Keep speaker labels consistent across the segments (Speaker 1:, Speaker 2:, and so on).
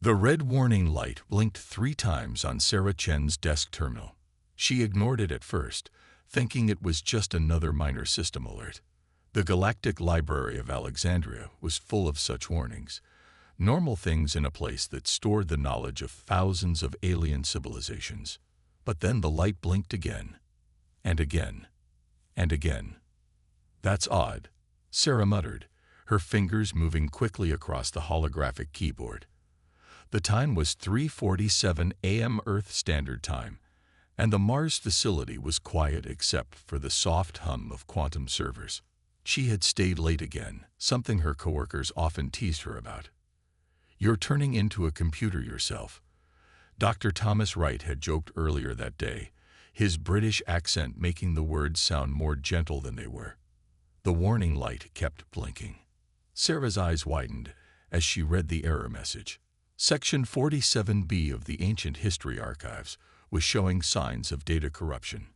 Speaker 1: The red warning light blinked 3 times on Sera Chen's desk terminal. She ignored it at first, thinking it was just another minor system alert. The Galactic Library of Alexandria was full of such warnings, normal things in a place that stored the knowledge of thousands of alien civilizations. But then the light blinked again, and again, and again. "That's odd," Sera muttered, her fingers moving quickly across the holographic keyboard. The time was 3:47 a.m. Earth Standard Time, and the Mars facility was quiet except for the soft hum of quantum servers. She had stayed late again, something her coworkers often teased her about. "You're turning into a computer yourself," Dr. Thomas Wright had joked earlier that day, his British accent making the words sound more gentle than they were. The warning light kept blinking. Sera's eyes widened as she read the error message. Section 47B of the Ancient History Archives was showing signs of data corruption.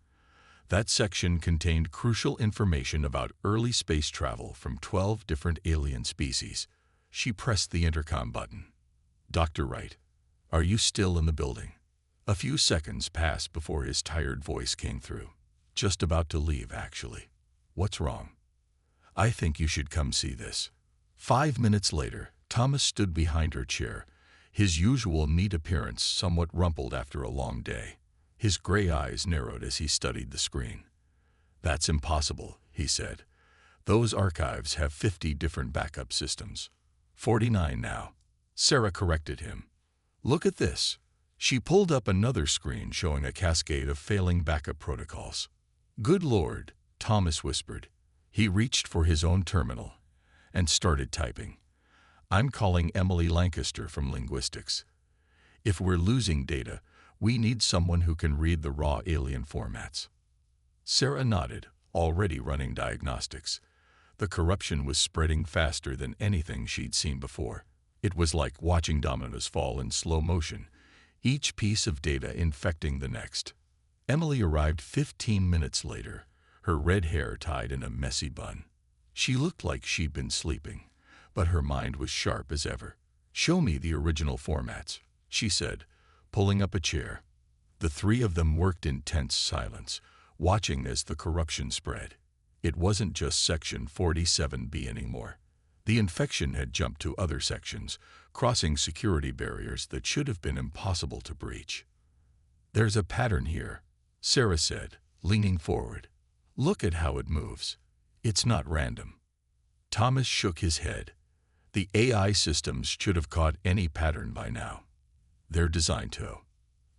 Speaker 1: That section contained crucial information about early space travel from 12 different alien species. She pressed the intercom button. "Dr. Wright, are you still in the building?" A few seconds passed before his tired voice came through. "Just about to leave, actually. What's wrong?" "I think you should come see this." 5 minutes later, Thomas stood behind her chair, his usual neat appearance somewhat rumpled after a long day. His gray eyes narrowed as he studied the screen. "That's impossible," he said. "Those archives have 50 different backup systems." 49 now. Sera corrected him. "Look at this." She pulled up another screen showing a cascade of failing backup protocols. "Good Lord," Thomas whispered. He reached for his own terminal and started typing. "I'm calling Emily Lancaster from Linguistics. If we're losing data, we need someone who can read the raw alien formats." Sera nodded, already running diagnostics. The corruption was spreading faster than anything she'd seen before. It was like watching dominoes fall in slow motion, each piece of data infecting the next. Emily arrived 15 minutes later, her red hair tied in a messy bun. She looked like she'd been sleeping, but her mind was sharp as ever. "Show me the original formats," she said, pulling up a chair. The 3 of them worked in tense silence, watching as the corruption spread. It wasn't just Section 47B anymore. The infection had jumped to other sections, crossing security barriers that should have been impossible to breach. "There's a pattern here," Sera said, leaning forward. "Look at how it moves. It's not random." Thomas shook his head. The AI systems should have caught any pattern by now. They're designed to.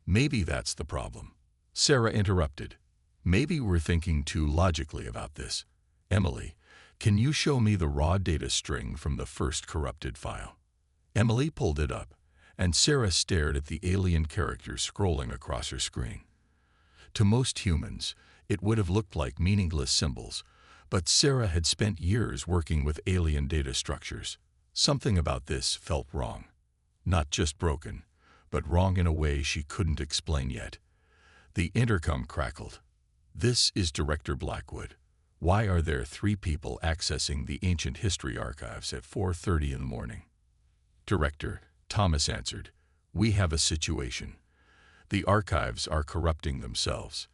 Speaker 1: "Maybe that's the problem," Sera interrupted. "Maybe we're thinking too logically about this. Emily, can you show me the raw data string from the first corrupted file?" Emily pulled it up, and Sera stared at the alien characters scrolling across her screen. To most humans, it would have looked like meaningless symbols, but Sera had spent years working with alien data structures. Something about this felt wrong. Not just broken, but wrong in a way she couldn't explain yet. The intercom crackled. "This is Director Blackwood. Why are there 3 people accessing the Ancient History Archives at 4:30 in the morning?" "Director," Thomas answered, "we have a situation. The archives are corrupting themselves,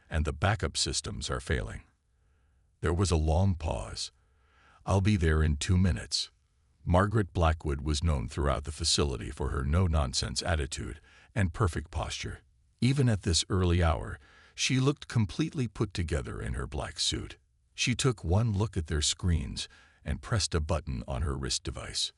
Speaker 1: and the backup systems are failing." There was a long pause. "I'll be there in 2 minutes." Margaret Blackwood was known throughout the facility for her no-nonsense attitude and perfect posture. Even at this early hour, she looked completely put together in her black suit. She took one look at their screens and pressed a button on her wrist device.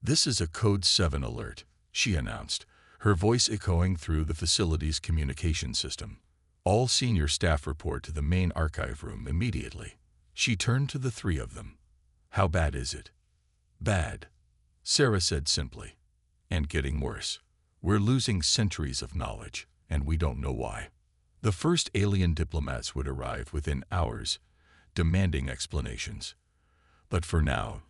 Speaker 1: "This is a Code 7 alert," she announced, her voice echoing through the facility's communication system. "All senior staff report to the main archive room immediately." She turned to the 3 of them. "How bad is it?" "Bad," Sera said simply. "And getting worse. We're losing centuries of knowledge, and we don't know why." The first alien diplomats would arrive within hours, demanding explanations. But for now,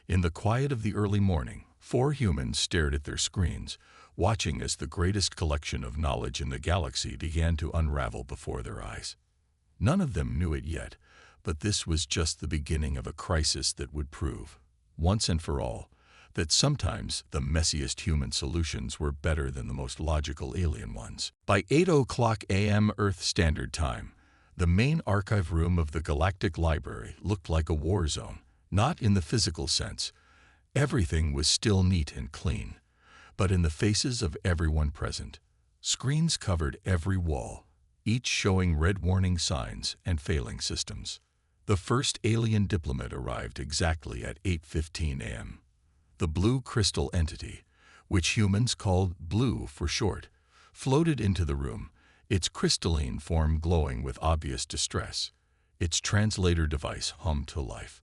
Speaker 1: in the quiet of the early morning, 4 humans stared at their screens, watching as the greatest collection of knowledge in the galaxy began to unravel before their eyes. None of them knew it yet, but this was just the beginning of a crisis that would prove, once and for all, that sometimes the messiest human solutions were better than the most logical alien ones. By 8 a.m. Earth Standard Time, the main archive room of the Galactic Library looked like a war zone, not in the physical sense. Everything was still neat and clean, but in the faces of everyone present. Screens covered every wall, each showing red warning signs and failing systems. The first alien diplomat arrived exactly at 8:15 a.m. The blue crystal entity, which humans called Blue for short, floated into the room, its crystalline form glowing with obvious distress. Its translator device hummed to life.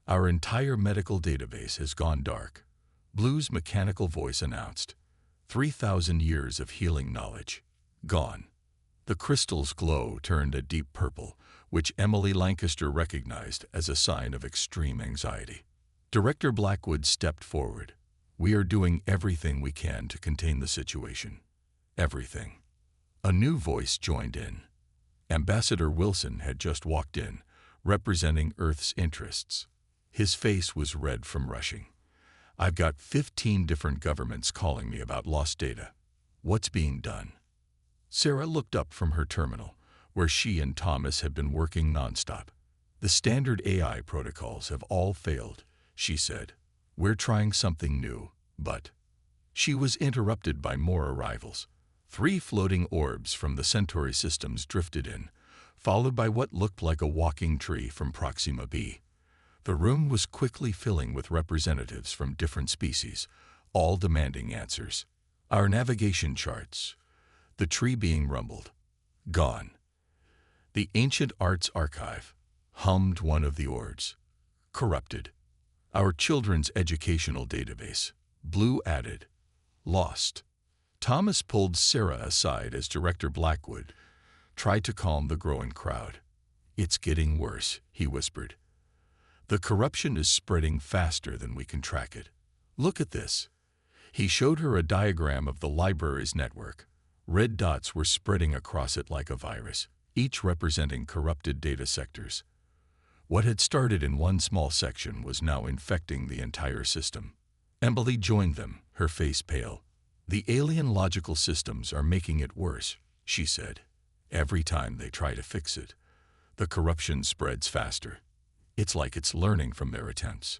Speaker 1: "Our entire medical database has gone dark," Blue's mechanical voice announced. 3,000 years of healing knowledge, gone. The crystal's glow turned a deep purple, which Emily Lancaster recognized as a sign of extreme anxiety. Director Blackwood stepped forward. "We are doing everything we can to contain the situation. Everything." A new voice joined in. Ambassador Wilson had just walked in, representing Earth's interests. His face was red from rushing. "I've got 15 different governments calling me about lost data. What's being done?" Sera looked up from her terminal, where she and Thomas had been working nonstop. "The standard AI protocols have all failed," she said. "We're trying something new, but—" She was interrupted by more arrivals. 3 floating orbs from the Centauri systems drifted in, followed by what looked like a walking tree from Proxima b. The room was quickly filling with representatives from different species, all demanding answers. "Our navigation charts." The tree being rumbled. "Gone." "The Ancient Arts Archive," hummed one of the orbs. "Corrupted." "Our children's educational database," Blue added. "Lost." Thomas pulled Sera aside as Director Blackwood tried to calm the growing crowd. "It's getting worse," he whispered. "The corruption is spreading faster than we can track it. Look at this." He showed her a diagram of the library's network. Red dots were spreading across it like a virus, each representing corrupted data sectors. What had started in one small section was now infecting the entire system. Emily joined them, her face pale. "The alien logical systems are making it worse," she said. "Every time they try to fix it, the corruption spreads faster. It's like it's learning from their attempts."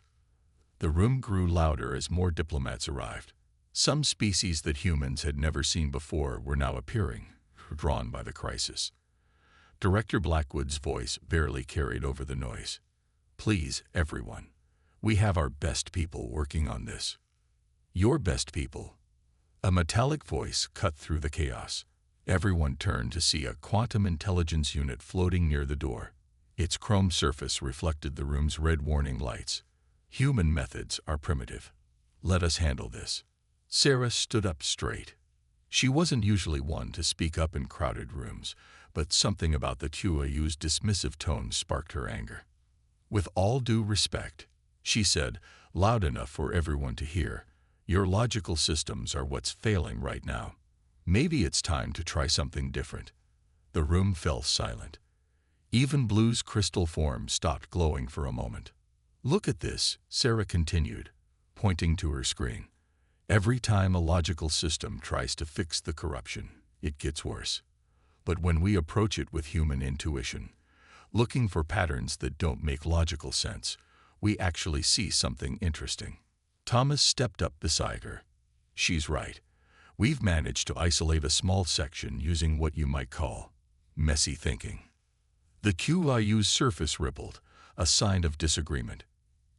Speaker 1: The room grew louder as more diplomats arrived. Some species that humans had never seen before were now appearing, drawn by the crisis. Director Blackwood's voice barely carried over the noise. "Please, everyone. We have our best people working on this." "Your best people." A metallic voice cut through the chaos. Everyone turned to see a quantum intelligence unit floating near the door. Its chrome surface reflected the room's red warning lights. "Human methods are primitive. Let us handle this." Sera stood up straight. She wasn't usually one to speak up in crowded rooms, but something about the QAU's dismissive tone sparked her anger. "With all due respect," she said, loud enough for everyone to hear, "your logical systems are what's failing right now. Maybe it's time to try something different." The room fell silent. Even Blue's crystal form stopped glowing for a moment. "Look at this," Sera continued, pointing to her screen. "Every time a logical system tries to fix the corruption, it gets worse. But when we approach it with human intuition, looking for patterns that don't make logical sense, we actually see something interesting." Thomas stepped up beside her. "She's right. We've managed to isolate a small section using what you might call messy thinking." The QIU's surface rippled, a sign of disagreement.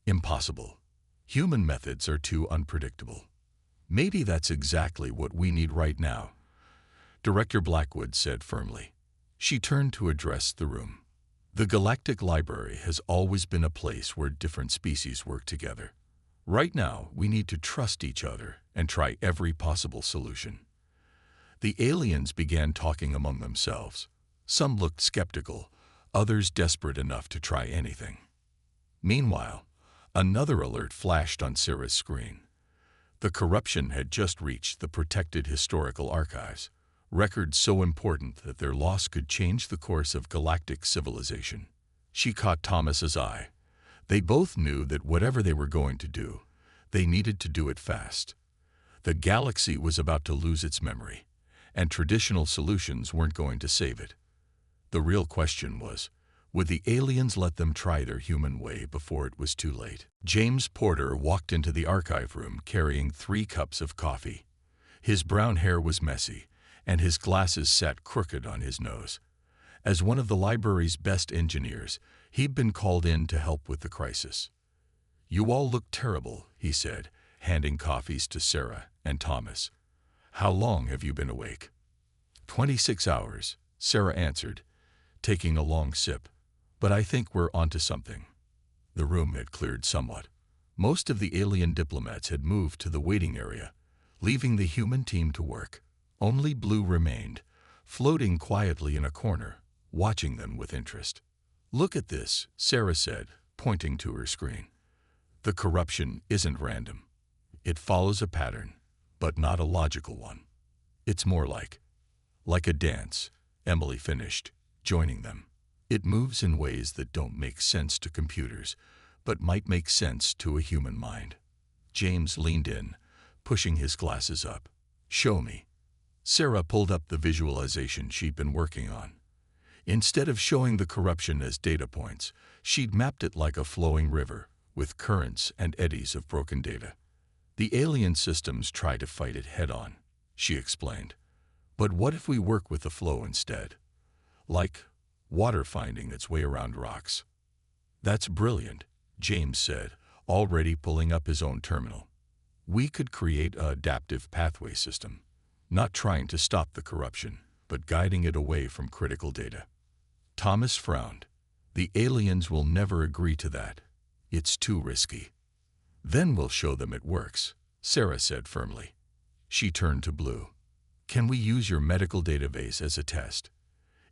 Speaker 1: "Impossible. Human methods are too unpredictable." "Maybe that's exactly what we need right now," Director Blackwood said firmly. She turned to address the room. "The Galactic Library has always been a place where different species work together. Right now, we need to trust each other and try every possible solution." The aliens began talking among themselves. Some looked skeptical, others desperate enough to try anything. Meanwhile, another alert flashed on Sera's screen. The corruption had just reached the protected historical archives, records so important that their loss could change the course of galactic civilization. She caught Thomas's eye. They both knew that whatever they were going to do, They needed to do it fast. The galaxy was about to lose its memory, and traditional solutions weren't going to save it. The real question was, would the aliens let them try their human way before it was too late? James Porter walked into the archive room carrying 3 cups of coffee. His brown hair was messy, and his glasses sat crooked on his nose. As one of the library's best engineers, he'd been called in to help with the crisis. "You all look terrible," he said, handing coffees to Sera and Thomas. "How long have you been awake?" 26 hours, Sera answered, taking a long sip. "But I think we're onto something." The room had cleared somewhat. Most of the alien diplomats had moved to the waiting area, leaving the human team to work. Only Blue remained, floating quietly in a corner, watching them with interest. "Look at this," Sera said, pointing to her screen. "The corruption isn't random. It follows a pattern, but not a logical one. It's more like a dance," Emily finished, joining them. "It moves in ways that don't make sense to computers, but might make sense to a human mind." James leaned in, pushing his glasses up. "Show me." Sera pulled up the visualization she'd been working on. Instead of showing the corruption as data points, she'd mapped it like a flowing river, with currents and eddies of broken data. "The alien systems try to fight it head-on," she explained. "But what if we work with the flow instead? Like water finding its way around rocks." "That's brilliant," James said, already pulling up his own terminal. "We could create an adaptive pathway system, not trying to stop the corruption, but guiding it away from critical data." Thomas frowned. "The aliens will never agree to that. It's too risky." "Then we'll show them it works," Sera said firmly. She turned to Blue. "Can we use your medical database as a test?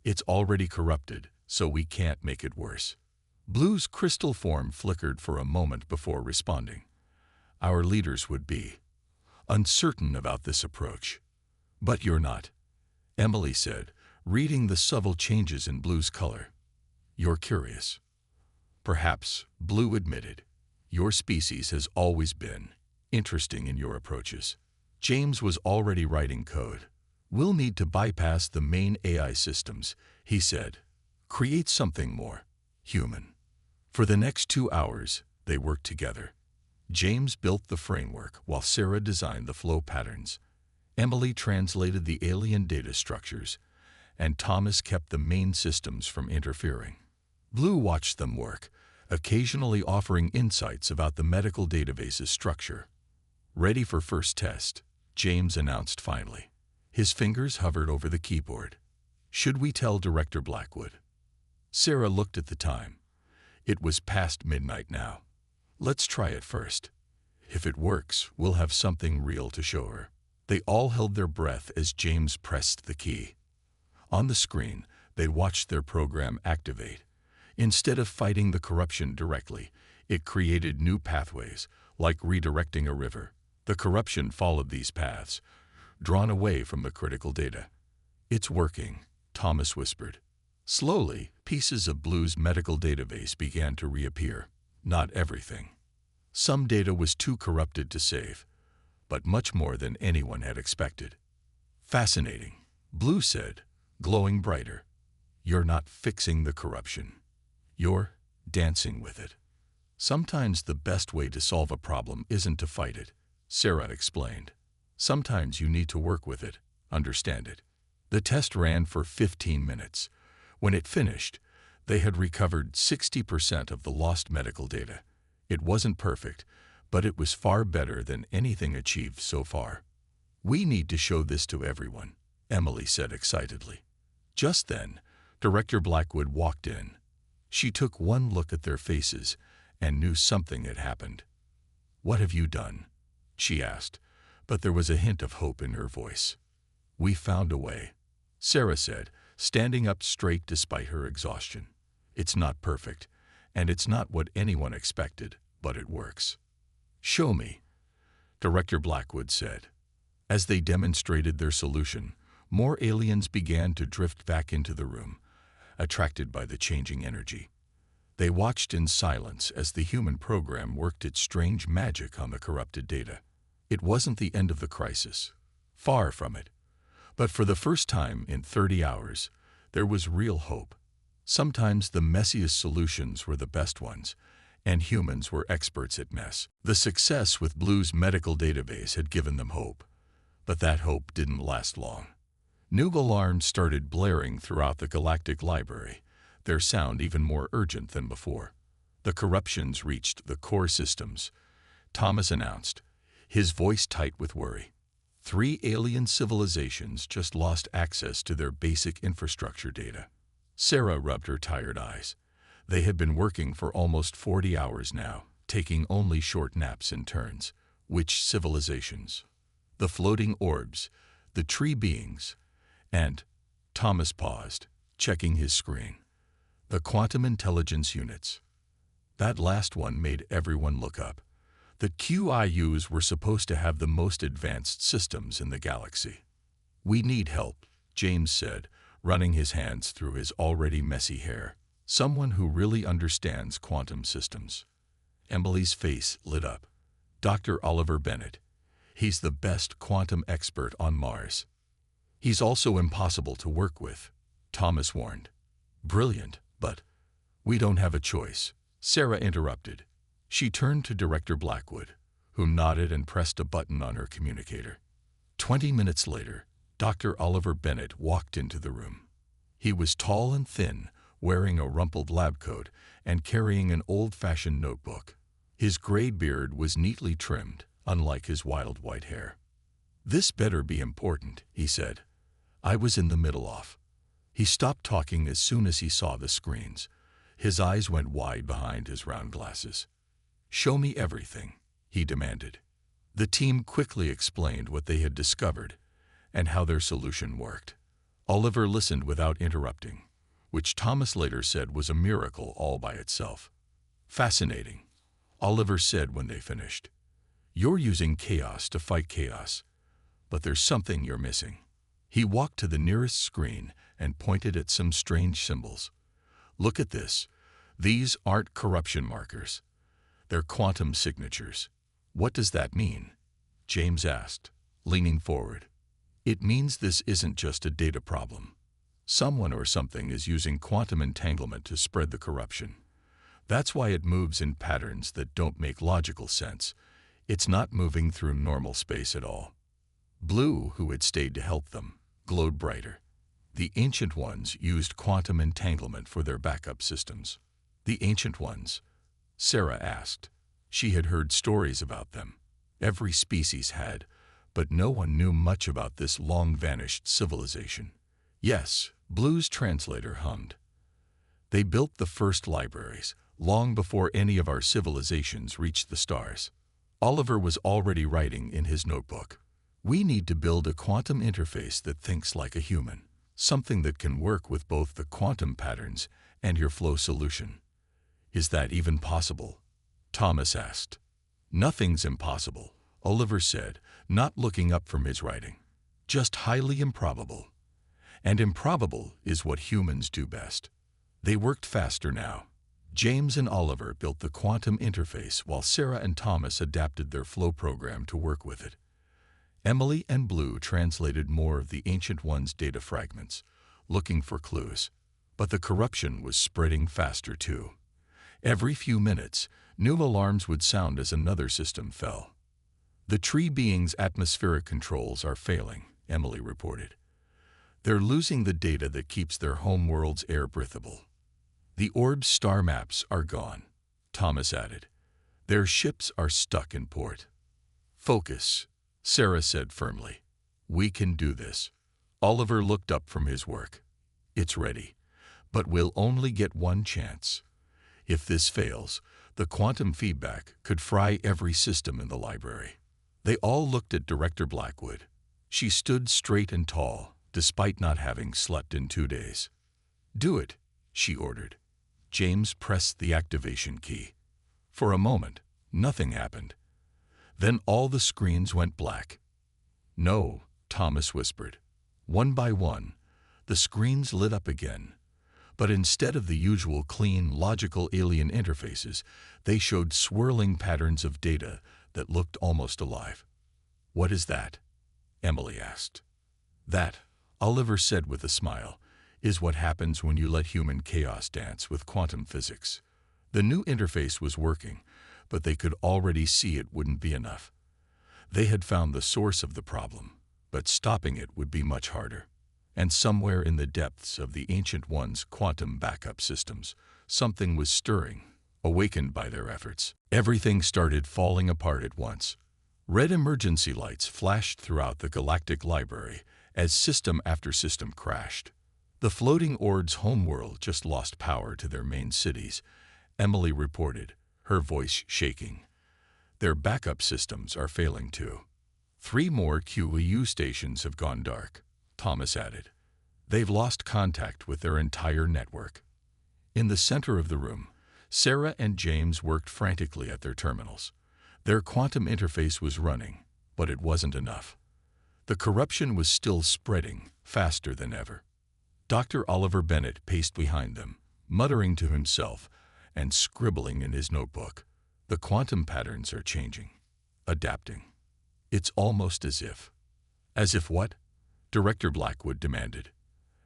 Speaker 1: It's already corrupted, so we can't make it worse." Blue's crystal form flickered for a moment before responding. "Our leaders would be uncertain about this approach." "But you're not," Emily said, reading the subtle changes in Blue's color. "You're curious." "Perhaps," Blue admitted. "Your species has always been interesting in your approaches." James was already writing code. "We'll need to bypass the main AI systems," he said. "Create something more human." For the next 2 hours, they worked together. James built the framework while Sera designed the flow patterns. Emily translated the alien data structures, and Thomas kept the main systems from interfering. Blue watched them work, occasionally offering insights about the medical database's structure. "Ready for first test," James announced finally. His fingers hovered over the keyboard. "Should we tell Director Blackwood?" Sera looked at the time. It was past midnight now. "Let's try it first. If it works, we'll have something real to show her." They all held their breath as James pressed the key. On the screen, they watched their program activate. Instead of fighting the corruption directly, it created new pathways, like redirecting a river. The corruption followed these paths, drawn away from the critical data. "It's working," Thomas whispered. Slowly, pieces of Blue's medical database began to reappear. Not everything. Some data was too corrupted to save, but much more than anyone had expected. "Fascinating," Blue said, glowing brighter. "You're not fixing the corruption. You're dancing with it." "Sometimes the best way to solve a problem isn't to fight it," Sera explained. "Sometimes you need to work with it, understand it." The test ran for 15 minutes. When it finished, they had recovered 60% of the lost medical data. It wasn't perfect, but it was far better than anything achieved so far. "We need to show this to everyone," Emily said excitedly. Just then, Director Blackwood walked in. She took one look at their faces and knew something had happened. "What have you done?" she asked, but there was a hint of hope in her voice. "We found a way," Sera said, standing up straight despite her exhaustion. "It's not perfect, and it's not what anyone expected, but it works." "Show me," Director Blackwood said. As they demonstrated their solution, more aliens began to drift back into the room, attracted by the changing energy. They watched in silence as the human program worked its strange magic on the corrupted data. It wasn't the end of the crisis. Far from it. But for the first time in 30 hours, there was real hope. Sometimes the messiest solutions were the best ones, and humans were experts at mess. The success with Blue's medical database had given them hope, but that hope didn't last long. New alarms started blaring throughout the Galactic Library, their sound even more urgent than before. The corruptions reached the core systems, Thomas announced, his voice tight with worry. 3 alien civilizations just lost access to their basic infrastructure data. Sera rubbed her tired eyes. They had been working for almost 40 hours now, taking only short naps in turns. Which civilizations? The floating orbs, the tree beings, and Thomas paused, checking his screen. The quantum intelligence units. That last one made everyone look up. The QIUs were supposed to have the most advanced systems in the galaxy. We need help, James said, running his hands through his already messy hair. Someone who really understands quantum systems. Emily's face lit up. Dr. Oliver Bennett. He's the best quantum expert on Mars. He's also impossible to work with, Thomas warned. Brilliant, but we don't have a choice, Sera interrupted. She turned to Director Blackwood, who nodded and pressed a button on her communicator. 20 minutes later, Dr. Oliver Bennett walked into the room. He was tall and thin, wearing a rumpled lab coat and carrying an old-fashioned notebook. His gray beard was neatly trimmed, unlike his wild white hair. This better be important, he said. I was in the middle of. He stopped talking as soon as he saw the screens. His eyes went wide behind his round glasses. Show me everything, he demanded. The team quickly explained what they had discovered and how their solution worked. Oliver listened without interrupting, which Thomas later said was a miracle all by itself. Fascinating, Oliver said when they finished. You're using chaos to fight chaos, but there's something you're missing. He walked to the nearest screen and pointed at some strange symbols. Look at this. These aren't corruption markers. They're quantum signatures. What does that mean? James asked, leaning forward. It means this isn't just a data problem. Someone or something is using quantum entanglement to spread the corruption. That's why it moves in patterns that don't make logical sense. It's not moving through normal space at all. Blue, who had stayed to help them, glowed brighter. The Ancient Ones used quantum entanglement for their backup systems. The Ancient Ones? Sera asked. She had heard stories about them. Every species had, but no one knew much about this long-vanished civilization. Yes, Blue's translator hummed. They built the first libraries, long before any of our civilizations reached the stars. Oliver was already writing in his notebook. We need to build a quantum interface that thinks like a human, something that can work with both the quantum patterns and your flow solution. Is that even possible? Thomas asked. Nothing's impossible, Oliver said, not looking up from his writing. Just highly improbable. And improbable is what humans do best. They worked faster now. James and Oliver built the quantum interface while Sera and Thomas adapted their flow program to work with it. Emily and Blue translated more of the Ancient One's data fragments, looking for clues. But the corruption was spreading faster too. Every few minutes, new alarms would sound as another system fell. The tree being's atmospheric controls are failing, Emily reported. They're losing the data that keeps their home world's air breathable. The orb's star maps are gone, Thomas added. Their ships are stuck in port. Focus, Sera said firmly. We can do this. Oliver looked up from his work. It's ready, but we'll only get one chance. If this fails, the quantum feedback could fry every system in the library. They all looked at Director Blackwood. She stood straight and tall, despite not having slept in 2 days. Do it, she ordered. James pressed the activation key. For a moment, nothing happened. Then all the screens went black. No, Thomas whispered. One by one, the screens lit up again, But instead of the usual clean, logical alien interfaces, they showed swirling patterns of data that looked almost alive. "What is that?" Emily asked. "That," Oliver said with a smile, "is what happens when you let human chaos dance with quantum physics." The new interface was working, but they could already see it wouldn't be enough. They had found the source of the problem, but stopping it would be much harder. And somewhere in the depths of the Ancient One's quantum backup systems, something was stirring, awakened by their efforts. Everything started falling apart at once. Red emergency lights flashed throughout the Galactic library as system after system crashed. The floating Orcs' homeworld just lost power to their main cities, Emily reported, her voice shaking. Their backup systems are failing too. 3 more QEU stations have gone dark, Thomas added. They've lost contact with their entire network. In the center of the room, Sera and James worked frantically at their terminals. Their quantum interface was running, but it wasn't enough. The corruption was still spreading, faster than ever. Dr. Oliver Bennett paced behind them, muttering to himself and scribbling in his notebook. The quantum patterns are changing, adapting. It's almost as if. As if what? Director Blackwood demanded.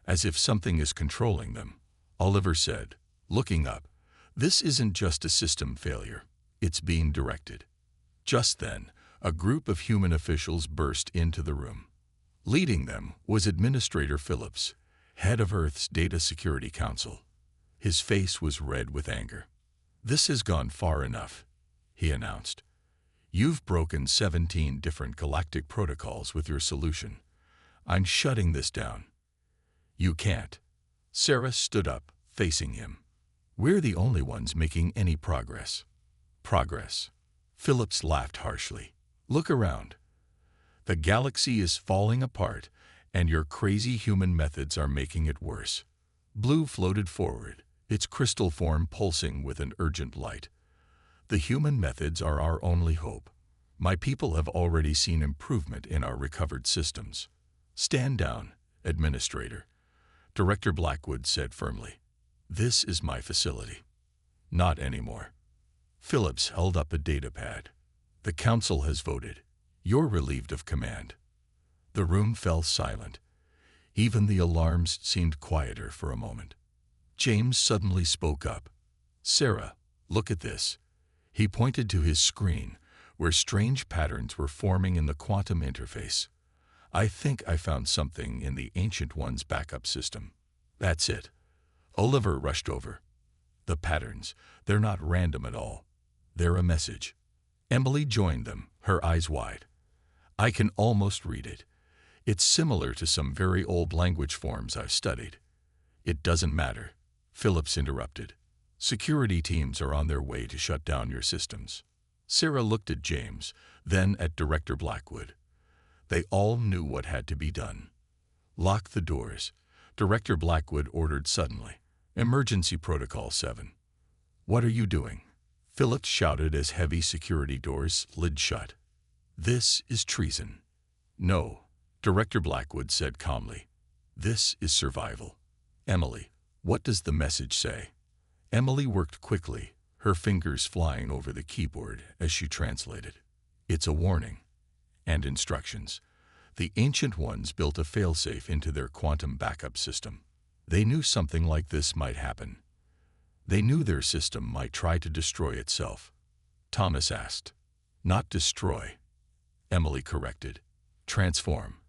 Speaker 1: As if something is controlling them, Oliver said, looking up. This isn't just a system failure. It's being directed. Just then, a group of human officials burst into the room. Leading them was Administrator Phillips, head of Earth's Data Security Council. His face was red with anger. "This has gone far enough," he announced. "You've broken 17 different galactic protocols with your solution. I'm shutting this down." "You can't." Sera stood up, facing him. "We're the only ones making any progress." "Progress?" Phillips laughed harshly. "Look around. The galaxy is falling apart, and your crazy human methods are making it worse." Blue floated forward, its crystal form pulsing with an urgent light. "The human methods are our only hope. My people have already seen improvement in our recovered systems." "Stand down, Administrator," Director Blackwood said firmly. "This is my facility." "Not anymore." Phillips held up a data pad. "The Council has voted. You're relieved of command." The room fell silent. Even the alarms seemed quieter for a moment. James suddenly spoke up. "Sera, look at this." He pointed to his screen, where strange patterns were forming in the quantum interface. "I think I found something in the Ancient One's backup system." "That's it." Oliver rushed over. "The patterns, they're not random at all. They're a message." Emily joined them, her eyes wide. "I can almost read it. It's similar to some very old language forms I've studied." "It doesn't matter," Phillips interrupted. "Security teams are on their way to shut down your systems." Sera looked at James, then at Director Blackwood. They all knew what had to be done. "Lock the doors," Director Blackwood ordered suddenly. "Emergency Protocol 7. "What are you doing?" Phillips shouted as heavy security doors slid shut. "This is treason." "No," Director Blackwood said calmly. "This is survival." "Emily, what does the message say?" Emily worked quickly, her fingers flying over the keyboard as she translated. "It's a warning. And instructions. The Ancient Ones built a failsafe into their quantum backup system. They knew something like this might happen. They knew their system might try to destroy itself." Thomas asked. "Not destroy," Emily corrected. "Transform.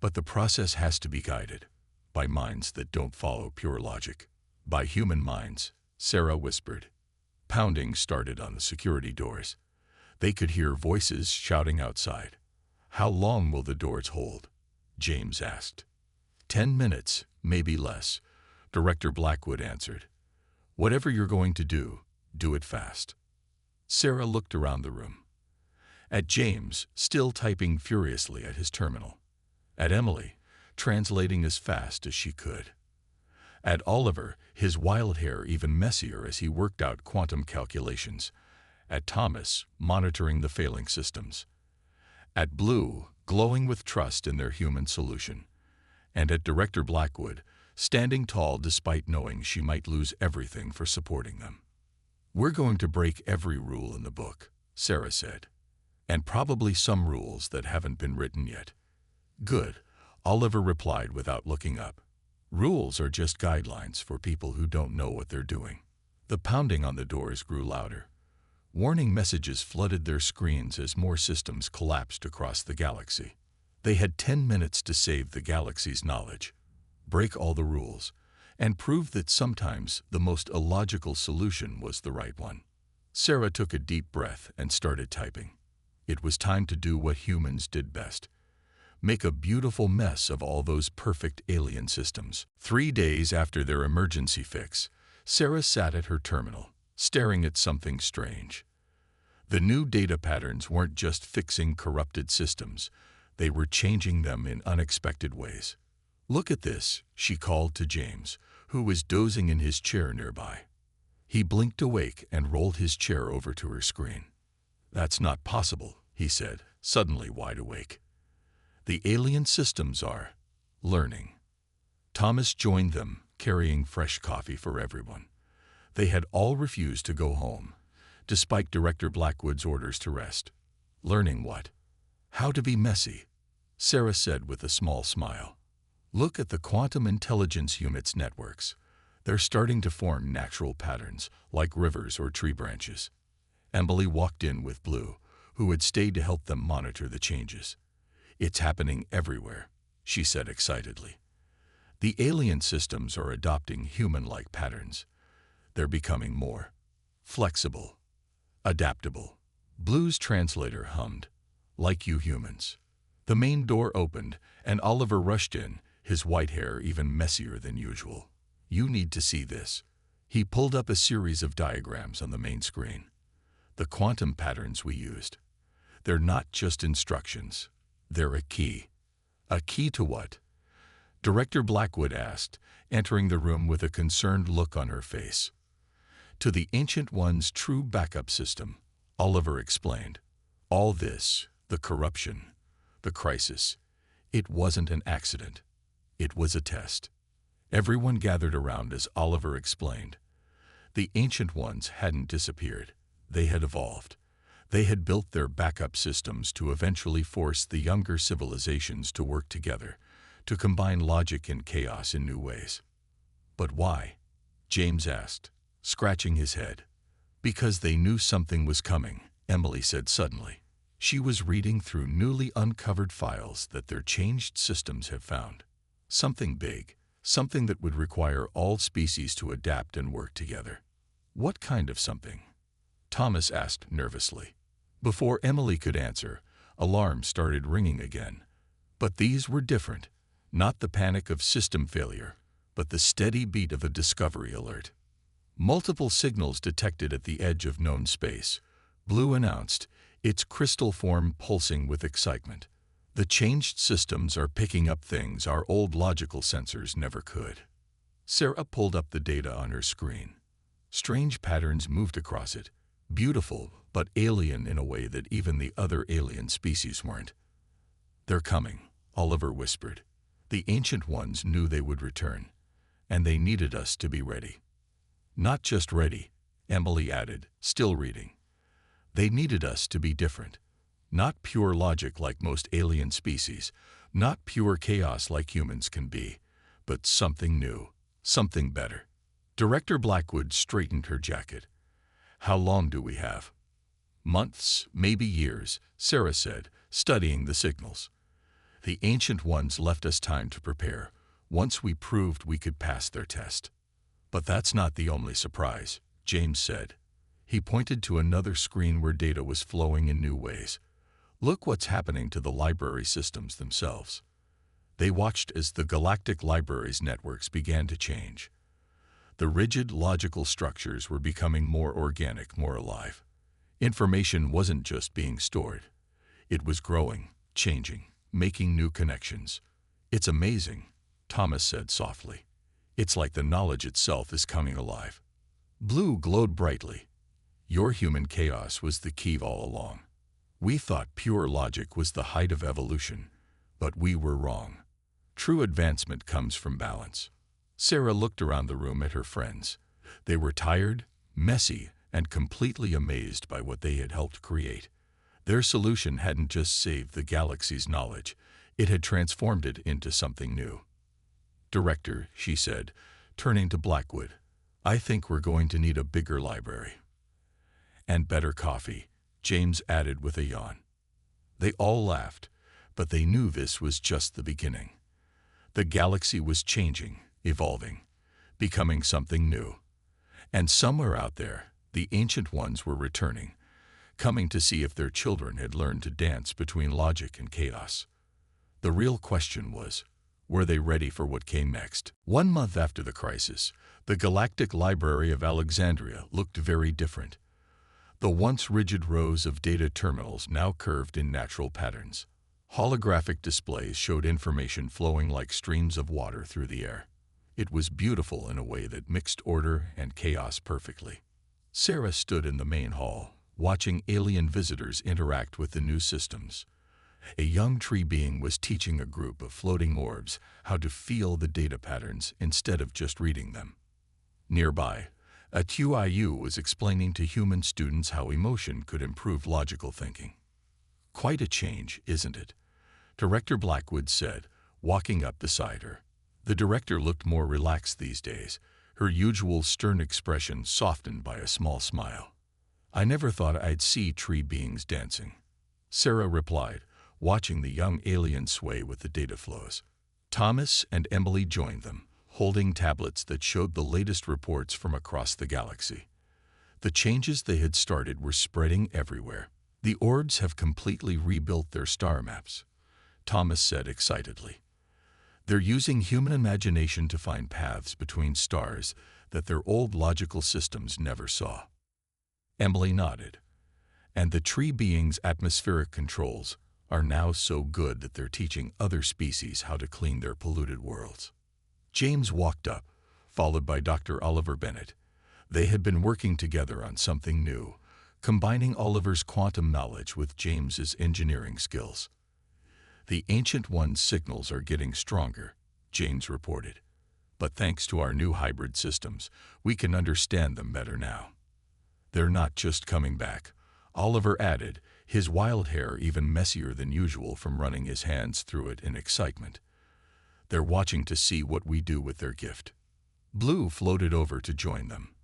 Speaker 1: But the process has to be guided by minds that don't follow pure logic." "By human minds," Sera whispered. Pounding started on the security doors. They could hear voices shouting outside. "How long will the doors hold?" James asked. 10 minutes, maybe less," Director Blackwood answered. "Whatever you're going to do it fast." Sera looked around the room. At James, still typing furiously at his terminal. At Emily, translating as fast as she could. At Oliver, his wild hair even messier as he worked out quantum calculations. At Thomas, monitoring the failing systems. At Blue, glowing with trust in their human solution. And at Director Blackwood, standing tall despite knowing she might lose everything for supporting them. "We're going to break every rule in the book," Sera said. "And probably some rules that haven't been written yet." "Good," Oliver replied without looking up. "Rules are just guidelines for people who don't know what they're doing." The pounding on the doors grew louder. Warning messages flooded their screens as more systems collapsed across the galaxy. They had 10 minutes to save the galaxy's knowledge, break all the rules, and prove that sometimes the most illogical solution was the right one. Sera took a deep breath and started typing. It was time to do what humans did best: make a beautiful mess of all those perfect alien systems. 3 days after their emergency fix, Sera sat at her terminal, staring at something strange. The new data patterns weren't just fixing corrupted systems, they were changing them in unexpected ways. "Look at this," she called to James, who was dozing in his chair nearby. He blinked awake and rolled his chair over to her screen. "That's not possible," he said, suddenly wide awake. "The alien systems are learning." Thomas joined them, carrying fresh coffee for everyone. They had all refused to go home, despite Director Blackwood's orders to rest. "Learning what?" "How to be messy," Sera said with a small smile. "Look at the quantum intelligence unit's networks. They're starting to form natural patterns, like rivers or tree branches." Emily walked in with Blue, who had stayed to help them monitor the changes. "It's happening everywhere," she said excitedly. "The alien systems are adopting human-like patterns. They're becoming more flexible, adaptable." Blue's translator hummed, "Like you humans." The main door opened, and Oliver rushed in, his white hair even messier than usual. "You need to see this." He pulled up a series of diagrams on the main screen. "The quantum patterns we used. They're not just instructions. They're a key." "A key to what?" Director Blackwood asked, entering the room with a concerned look on her face. "To the Ancient One's true backup system," Oliver explained. "All this, the corruption, the crisis, it wasn't an accident. It was a test." Everyone gathered around as Oliver explained. The Ancient Ones hadn't disappeared. They had evolved. They had built their backup systems to eventually force the younger civilizations to work together, to combine logic and chaos in new ways. "But why?" James asked, scratching his head. "Because they knew something was coming," Emily said suddenly. She was reading through newly uncovered files that their changed systems have found. Something big, something that would require all species to adapt and work together. "What kind of something?" Thomas asked nervously. Before Emily could answer, alarms started ringing again. But these were different. Not the panic of system failure, but the steady beat of a discovery alert. Multiple signals detected at the edge of known space. Blue announced, its crystal form pulsing with excitement. "The changed systems are picking up things our old logical sensors never could." Sera pulled up the data on her screen. Strange patterns moved across it, beautiful but alien in a way that even the other alien species weren't. "They're coming," Oliver whispered. "The Ancient Ones knew they would return, and they needed us to be ready." "Not just ready," Emily added, still reading. "They needed us to be different. Not pure logic like most alien species, not pure chaos like humans can be, but something new, something better." Director Blackwood straightened her jacket. "How long do we have?" "Months, maybe years," Sera said, studying the signals. "The Ancient Ones left us time to prepare, once we proved we could pass their test." "But that's not the only surprise," James said. He pointed to another screen where data was flowing in new ways. "Look what's happening to the library systems themselves." They watched as the Galactic Library's networks began to change. The rigid, logical structures were becoming more organic, more alive. Information wasn't just being stored. It was growing, changing, making new connections. "It's amazing," Thomas said softly. "It's like the knowledge itself is coming alive." Blue glowed brightly. "Your human chaos was the key all along. We thought pure logic was the height of evolution, but we were wrong. True advancement comes from balance." Sera looked around the room at her friends. They were tired, messy, and completely amazed by what they had helped create. Their solution hadn't just saved the galaxy's knowledge, it had transformed it into something new. "Director," she said, turning to Blackwood, "I think we're going to need a bigger library." "And better coffee," James added with a yawn. They all laughed, but they knew this was just the beginning. The galaxy was changing, evolving, becoming something new. And somewhere out there, the Ancient Ones were returning, coming to see if their children had learned to dance between logic and chaos. The real question was, were they ready for what came next? 1 month after the crisis, the Galactic Library of Alexandria looked very different. The once rigid rows of data terminals now curved in natural patterns. Holographic displays showed information flowing like streams of water through the air. It was beautiful in a way that mixed order and chaos perfectly. Sera stood in the main hall, watching alien visitors interact with the new systems. A young tree being was teaching a group of floating orbs how to feel the data patterns instead of just reading them. Nearby, a HFY was explaining to human students how emotion could improve logical thinking. "Quite a change, isn't it?" Director Blackwood said, walking up beside her. The director looked more relaxed these days, her usual stern expression softened by a small smile. "I never thought I'd see tree beings dancing," Sera replied, watching the young alien sway with the data flows. Thomas and Emily joined them, holding tablets that showed the latest reports from across the galaxy. The changes they had started were spreading everywhere. "The orbs have completely rebuilt their star maps," Thomas said excitedly. "They're using human imagination to find paths between stars that their old logical systems never saw." Emily nodded. "And the tree beings' atmospheric controls are now so good that they're teaching other species how to clean their polluted worlds." James walked up, followed by Dr. Oliver Bennett. They had been working together on something new, combining Oliver's quantum knowledge with James's engineering skills. "The Ancient One's signals are getting stronger," James reported. "But thanks to our new hybrid systems, we can understand them better now." "They're not just coming back," Oliver added, his wild hair even messier than usual from running his hands through it in excitement. "They're watching to see what we do with their gift." Blue floated over to join them.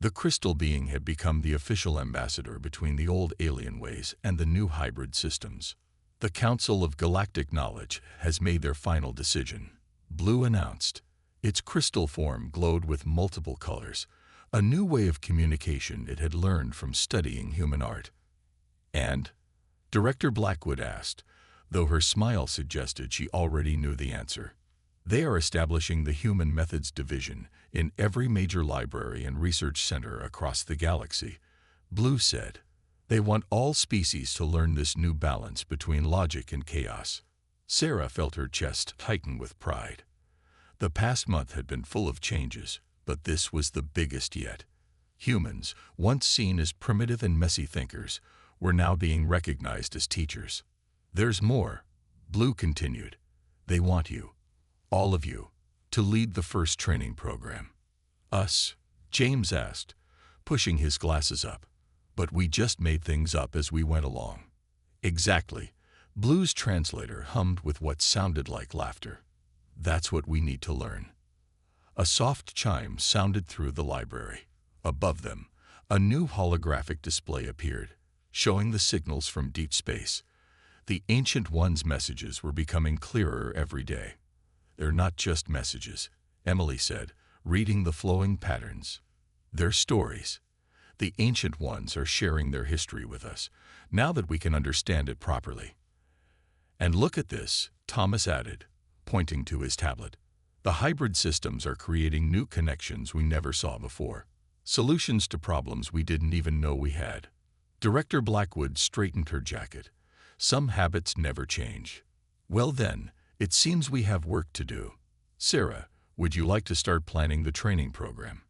Speaker 1: The crystal being had become the official ambassador between the old alien ways and the new hybrid systems. "The Council of Galactic Knowledge has made their final decision," Blue announced. Its crystal form glowed with multiple colors, a new way of communication it had learned from studying human art. "And?" Director Blackwood asked, though her smile suggested she already knew the answer. "They are establishing the Human Methods Division in every major library and research center across the galaxy," Blue said. "They want all species to learn this new balance between logic and chaos." Sera felt her chest tighten with pride. The past month had been full of changes, but this was the biggest yet. Humans, once seen as primitive and messy thinkers, were now being recognized as teachers. "There's more," Blue continued. "They want you, all of you, to lead the first training program." "Us?" James asked, pushing his glasses up. "But we just made things up as we went along." "Exactly," Blue's translator hummed with what sounded like laughter. "That's what we need to learn." A soft chime sounded through the library. Above them, a new holographic display appeared, showing the signals from deep space. The Ancient One's messages were becoming clearer every day. "They're not just messages," Emily said, reading the flowing patterns. "They're stories. The Ancient Ones are sharing their history with us, now that we can understand it properly." "And look at this," Thomas added, pointing to his tablet. "The hybrid systems are creating new connections we never saw before. Solutions to problems we didn't even know we had." Director Blackwood straightened her jacket. "Some habits never change." "Well then, it seems we have work to do. Sera, would you like to start planning the training program?"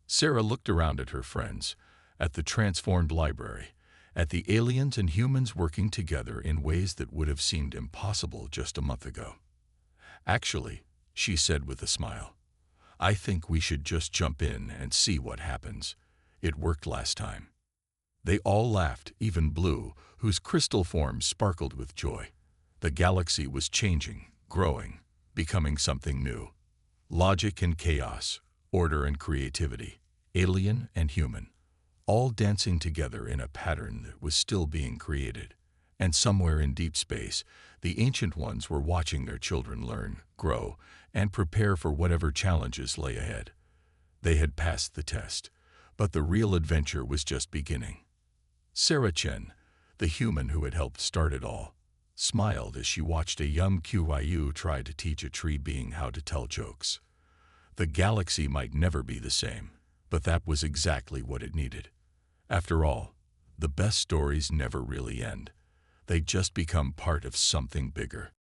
Speaker 1: Sera looked around at her friends, at the transformed library, at the aliens and humans working together in ways that would have seemed impossible just a month ago. "Actually," she said with a smile, I think we should just jump in and see what happens. It worked last time." They all laughed, even Blue, whose crystal form sparkled with joy. The galaxy was changing, growing, becoming something new. Logic and chaos, order and creativity, alien and human, all dancing together in a pattern that was still being created. And somewhere in deep space, the Ancient Ones were watching their children learn, grow, and prepare for whatever challenges lay ahead. They had passed the test, but the real adventure was just beginning. Sera Chen, the human who had helped start it all, smiled as she watched a young QIU try to teach a tree being how to tell jokes. The galaxy might never be the same, but that was exactly what it needed. After all, the best stories never really end. They just become part of something bigger.